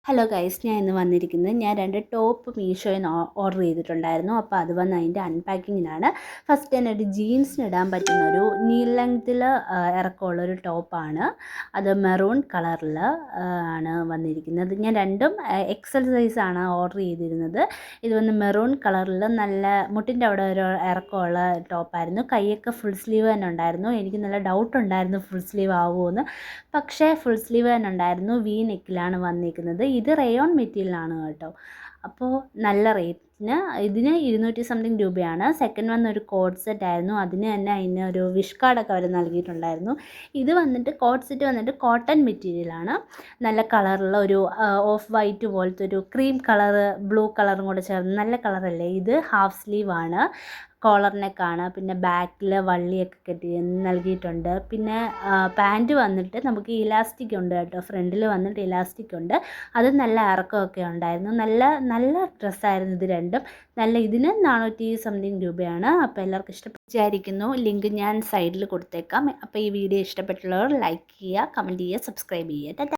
Hello guys, ഞാൻ ഇന്ന് വന്നിരിക്കുന്നത് ഞാൻ 2 ടോപ്പ് മീഷോയിൽ നിന്ന് ഓർഡർ ചെയ്തിട്ടുണ്ടായിരുന്നു. അപ്പോൾ അത് വന്ന് അതിൻ്റെ അൺപാക്കിങ്ങിനാണ്. ഫസ്റ്റ് തന്നെ ഒരു ജീൻസിന് ഇടാൻ പറ്റുന്ന ഒരു നീ ലെങ്ത്തിൽ ഇറക്കമുള്ളൊരു ടോപ്പാണ്. അത് മെറൂൺ കളറിൽ ആണ് വന്നിരിക്കുന്നത്. ഞാൻ രണ്ടും എക്സൽ സൈസാണ് ഓർഡർ ചെയ്തിരുന്നത്. ഇത് വന്ന് മെറൂൺ കളറിൽ നല്ല മുട്ടിൻ്റെ അവിടെ ഒരു ഇറക്കമുള്ള ടോപ്പായിരുന്നു. കൈയൊക്കെ ഫുൾ സ്ലീവ് തന്നെ ഉണ്ടായിരുന്നു. എനിക്ക് നല്ല ഡൗട്ട് ഉണ്ടായിരുന്നു ഫുൾ സ്ലീവ് ആവുമോയെന്ന്. പക്ഷേ ഫുൾ സ്ലീവ് തന്നെ ഉണ്ടായിരുന്നു. വി നെക്കിലാണ് വന്നിരിക്കുന്നത്. ഇത് റയോൺ മെറ്റീരിയലാണ് കേട്ടോ. അപ്പോൾ നല്ല റേറ്റിന് ഇതിന് 200 സംതിങ് രൂപയാണ്. സെക്കൻഡ് വന്ന് ഒരു കോഡ് സെറ്റ് ആയിരുന്നു. അതിന് തന്നെ അതിന് ഒരു വിഷ് കാർഡൊക്കെ അവർ നൽകിയിട്ടുണ്ടായിരുന്നു. ഇത് വന്നിട്ട് കോഡ് സെറ്റ് വന്നിട്ട് കോട്ടൺ മെറ്റീരിയലാണ്. നല്ല കളറുള്ള ഒരു ഓഫ് വൈറ്റ് പോലത്തെ ഒരു ക്രീം കളറ് ബ്ലൂ കളറും കൂടെ ചേർന്ന് നല്ല കളറല്ലേ. ഇത് ഹാഫ് സ്ലീവാണ്. കോളർ നെക്കാണ്. പിന്നെ ബാക്കിൽ വള്ളിയൊക്കെ കെട്ടി നൽകിയിട്ടുണ്ട്. പിന്നെ പാൻറ്റ് വന്നിട്ട് നമുക്ക് ഇലാസ്റ്റിക് ഉണ്ട് കേട്ടോ. ഫ്രണ്ടിൽ വന്നിട്ട് ഇലാസ്റ്റിക് ഉണ്ട്. അത് നല്ല ഇറക്കമൊക്കെ ഉണ്ടായിരുന്നു. നല്ല നല്ല ഡ്രസ്സായിരുന്നു ഇത് രണ്ടും. ഇതിന് 400 സംതിങ് രൂപയാണ്. അപ്പോൾ എല്ലാവർക്കും വിചാരിക്കുന്നു. ലിങ്ക് ഞാൻ സൈഡിൽ കൊടുത്തേക്കാം. അപ്പോൾ ഈ വീഡിയോ ഇഷ്ടപ്പെട്ടുള്ളവർ ലൈക്ക് ചെയ്യുക, കമൻറ്റ് ചെയ്യുക, സബ്സ്ക്രൈബ് ചെയ്യുക.